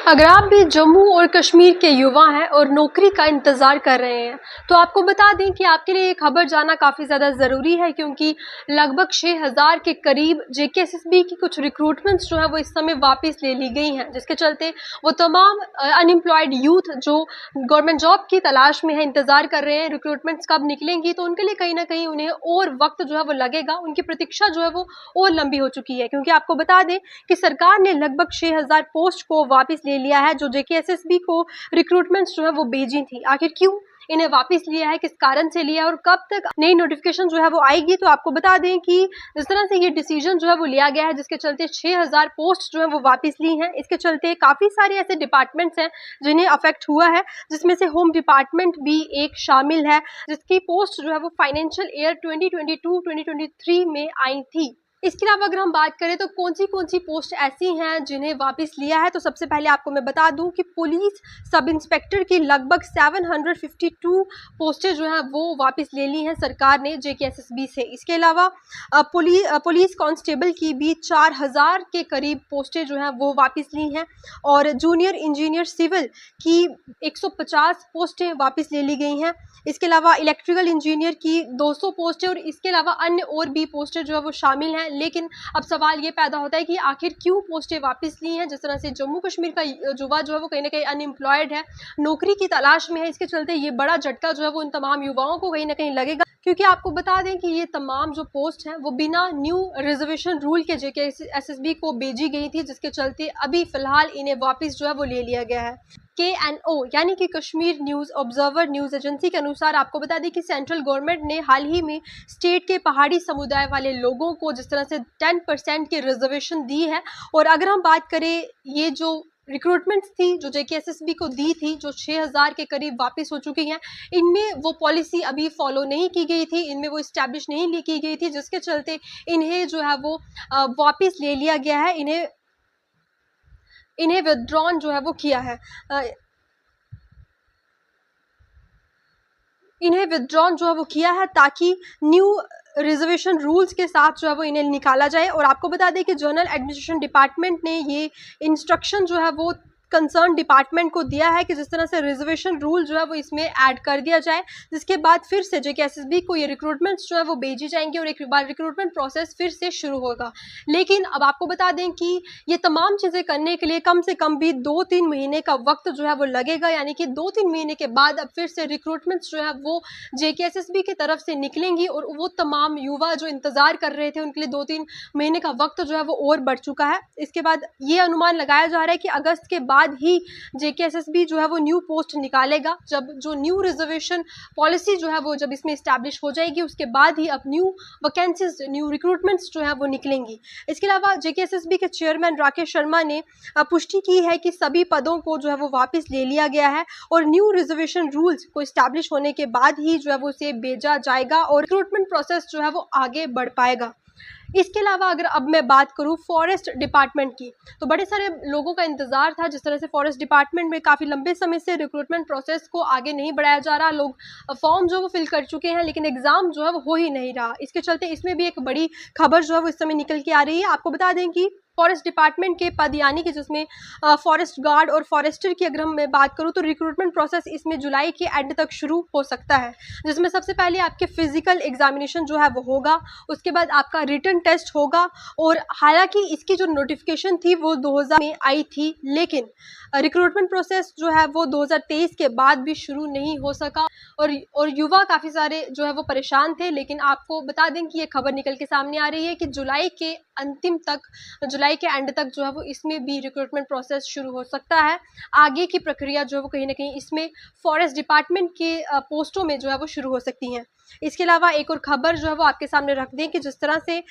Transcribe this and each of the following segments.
अगर आप भी जम्मू और कश्मीर के युवा हैं और नौकरी का इंतज़ार कर रहे हैं तो आपको बता दें कि आपके लिए ये खबर जाना काफ़ी ज़्यादा ज़रूरी है, क्योंकि लगभग 6000 के करीब जेकेएसएसबी की कुछ रिक्रूटमेंट्स जो है वो इस समय वापस ले ली गई हैं, जिसके चलते वो तमाम अनएम्प्लॉयड यूथ जो गवर्नमेंट जॉब की तलाश में है, इंतज़ार कर रहे हैं रिक्रूटमेंट्स कब निकलेंगी, तो उनके लिए कहीं ना कहीं उन्हें और वक्त जो है वो लगेगा। उनकी प्रतीक्षा जो है वो और लंबी हो चुकी है, क्योंकि आपको बता दें कि सरकार ने लगभग 6000 पोस्ट को वापस ले लिया है, जो जेकेएसएसबी को रिक्रूटमेंट्स जो है वो भेजी थी। आखिर क्यों इन्हें वापस लिया है, किस कारण से लिया है और कब तक नई नोटिफिकेशन जो है वो आएगी, तो आपको बता दें कि जिस तरह से ये डिसीजन जो है वो लिया गया है, जिसके चलते 6000 पोस्ट जो है वो वापस ली हैं, इसके चलते काफ़ी सारे ऐसे डिपार्टमेंट्स हैं जिन्हें अफेक्ट हुआ है, जिसमें से होम डिपार्टमेंट भी एक शामिल है, जिसकी पोस्ट जो है वो फाइनेंशियल ईयर 2022-2023 में आई थी। इसके अलावा अगर हम बात करें तो कौन सी पोस्ट ऐसी हैं जिन्हें वापस लिया है, तो सबसे पहले आपको मैं बता दूं कि पुलिस सब इंस्पेक्टर की लगभग 752 पोस्टें जो हैं वो वापस ले ली हैं सरकार ने जेकेएसएसबी से। इसके अलावा पुलिस कांस्टेबल की भी 4000 के करीब पोस्टें जो हैं वो वापस ली हैं, और जूनियर इंजीनियर सिविल की 150 पोस्टें वापस ले ली गई हैं। इसके अलावा इलेक्ट्रिकल इंजीनियर की 200 पोस्टें और इसके अलावा अन्य और भी पोस्टें जो है वो शामिल हैं। लेकिन अब सवाल ये पैदा होता है कि आखिर क्यों पोस्टें वापस ली हैं। जिस तरह से जम्मू कश्मीर का युवा जो है वो कहीं ना कहीं अनएम्प्लॉयड है, नौकरी की तलाश में है, इसके चलते ये बड़ा झटका जो है वो इन तमाम युवाओं को कहीं ना कहीं लगेगा, क्योंकि आपको बता दें कि ये तमाम जो पोस्ट हैं वो बिना न्यू रिजर्वेशन रूल के जेकेएसएसबी को भेजी गई थी, जिसके चलते अभी फिलहाल इन्हें वापस जो है वो ले लिया गया है। KNO यानी कि Kashmir news observer news agency के अनुसार आपको बता दें कि सेंट्रल गवर्नमेंट ने हाल ही में स्टेट के पहाड़ी समुदाय वाले लोगों को जिस तरह से 10% की रिजर्वेशन दी है, और अगर हम बात करें ये जो रिक्रूटमेंट्स थी जो जेकेएसएसबी को दी थी, जो 6000 के करीब वापस हो चुकी हैं, इनमें वो पॉलिसी अभी फॉलो नहीं की गई थी, इनमें वो इस्टेब्लिश नहीं की गई थी, जिसके चलते इन्हें जो है वो वापस ले लिया गया है। इन्हें विथड्रॉन जो है वो किया है, इन्हें विथड्रॉन जो है वो किया है ताकि न्यू रिजर्वेशन रूल्स के साथ जो है वो इन्हें निकाला जाए। और आपको बता दें कि जनरल एडमिनिस्ट्रेशन डिपार्टमेंट ने ये इंस्ट्रक्शन जो है वो कंसर्न डिपार्टमेंट को दिया है कि जिस तरह से रिजर्वेशन रूल जो है वो इसमें ऐड कर दिया जाए, जिसके बाद फिर से जेकेएसएसबी को ये रिक्रूटमेंट्स जो है वो भेजी जाएंगी और एक बार रिक्रूटमेंट प्रोसेस फिर से शुरू होगा। लेकिन अब आपको बता दें कि ये तमाम चीज़ें करने के लिए कम से कम भी 2-3 महीने का वक्त जो है वो लगेगा, यानी कि 2-3 महीने के बाद अब फिर से रिक्रूटमेंट्स जो है वो जेकेएसएसबी की तरफ से निकलेंगी, और वो तमाम युवा जो इंतज़ार कर रहे थे उनके लिए 2-3 महीने का वक्त जो है वो और बढ़ चुका है। इसके बाद ये अनुमान लगाया जा रहा है कि अगस्त के बाद ही जेकेएसएसबी जो है वो न्यू पोस्ट निकालेगा, जब जो न्यू रिजर्वेशन पॉलिसी जो है वो जब इसमें इस्टेब्लिश हो जाएगी, उसके बाद ही अब न्यू वैकेंसीज न्यू रिक्रूटमेंट्स जो है वो निकलेंगी। इसके अलावा जेकेएसएसबी के चेयरमैन राकेश शर्मा ने पुष्टि की है कि सभी पदों को जो है वो वापस ले लिया गया है, और न्यू रिजर्वेशन रूल्स को इस्टेब्लिश होने के बाद ही जो है वो उसे भेजा जाएगा और रिक्रूटमेंट प्रोसेस जो है वो आगे बढ़ पाएगा। इसके अलावा अगर अब मैं बात करूं फॉरेस्ट डिपार्टमेंट की, तो बड़े सारे लोगों का इंतजार था। जिस तरह से फॉरेस्ट डिपार्टमेंट में काफ़ी लंबे समय से रिक्रूटमेंट प्रोसेस को आगे नहीं बढ़ाया जा रहा, लोग फॉर्म जो वो फिल कर चुके हैं लेकिन एग्ज़ाम जो है वो हो ही नहीं रहा। इसके चलते इसमें भी एक बड़ी खबर जो है वो इस समय निकल के आ रही है। आपको बता दें कि फॉरेस्ट डिपार्टमेंट के पद यानी कि जिसमें फॉरेस्ट गार्ड और फॉरेस्टर की अगर मैं बात करूं तो रिक्रूटमेंट प्रोसेस इसमें जुलाई के एंड तक शुरू हो सकता है, जिसमें सबसे पहले आपके फिजिकल एग्जामिनेशन जो है वो होगा, उसके बाद आपका रिटन टेस्ट होगा। और हालांकि इसकी जो नोटिफिकेशन थी वो 2000 में आई थी, लेकिन रिक्रूटमेंट प्रोसेस जो है वो 2023 के बाद भी शुरू नहीं हो सका, और युवा काफ़ी सारे जो है वो परेशान थे। लेकिन आपको बता दें कि ये खबर निकल के सामने आ रही है कि जुलाई के एंड तक जो है वो इसमें भी रिक्रूटमेंट प्रोसेस शुरू हो सकता है। आगे की प्रक्रिया जो है वो कहीं ना कहीं इसमें फॉरेस्ट डिपार्टमेंट के पोस्टों में जो है वो शुरू हो सकती हैं। इसके अलावा एक और खबर जो है वो आपके सामने रख दें कि जिस तरह से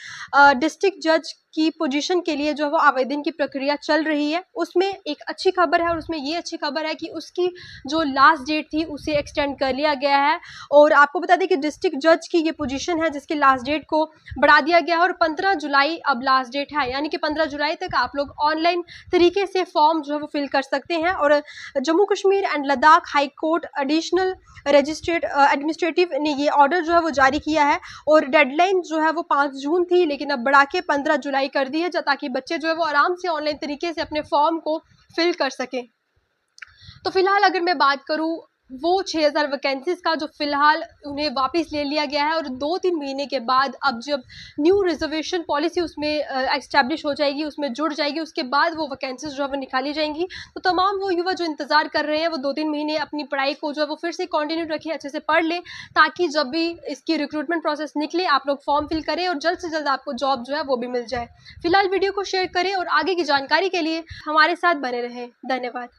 डिस्ट्रिक्ट जज की पोजीशन के लिए जो है वो आवेदन की प्रक्रिया चल रही है, उसमें एक अच्छी खबर है, और उसमें ये अच्छी खबर है कि उसकी जो लास्ट डेट थी उसे एक्सटेंड कर लिया गया है। और आपको बता दें कि डिस्ट्रिक्ट जज की ये पोजीशन है जिसकी लास्ट डेट को बढ़ा दिया गया है, और 15 जुलाई अब लास्ट डेट है, यानी कि 15 जुलाई तक आप लोग ऑनलाइन तरीके से फॉर्म जो है वो फिल कर सकते हैं। और Jammu Kashmir and Ladakh high court additional administrative ने ये ऑर्डर जो है वो जारी किया है, और डेडलाइन जो है वो 5 जून थी, लेकिन अब बढ़ा के 15 जुलाई कर दी है, ताकि बच्चे जो है वो आराम से ऑनलाइन तरीके से अपने फॉर्म को फिल कर सकें। तो फिलहाल अगर मैं बात करूँ वो 6000 वैकेंसीज़ का जो फ़िलहाल उन्हें वापस ले लिया गया है, और 2-3 महीने के बाद अब जब न्यू रिज़र्वेशन पॉलिसी उसमें एस्टैब्लिश हो जाएगी, उसमें जुड़ जाएगी, उसके बाद वो वैकेंसीज़ जो है वो निकाली जाएंगी। तो तमाम वो युवा जो इंतज़ार कर रहे हैं वो 2-3 महीने अपनी पढ़ाई को जो है वो फिर से कंटिन्यू रखें, अच्छे से पढ़ लें, ताकि जब भी इसकी रिक्रूटमेंट प्रोसेस निकले आप लोग फॉर्म फिल करें और जल्द से जल्द आपको जॉब जो है वो भी मिल जाए। फिलहाल वीडियो को शेयर करें और आगे की जानकारी के लिए हमारे साथ बने रहें। धन्यवाद।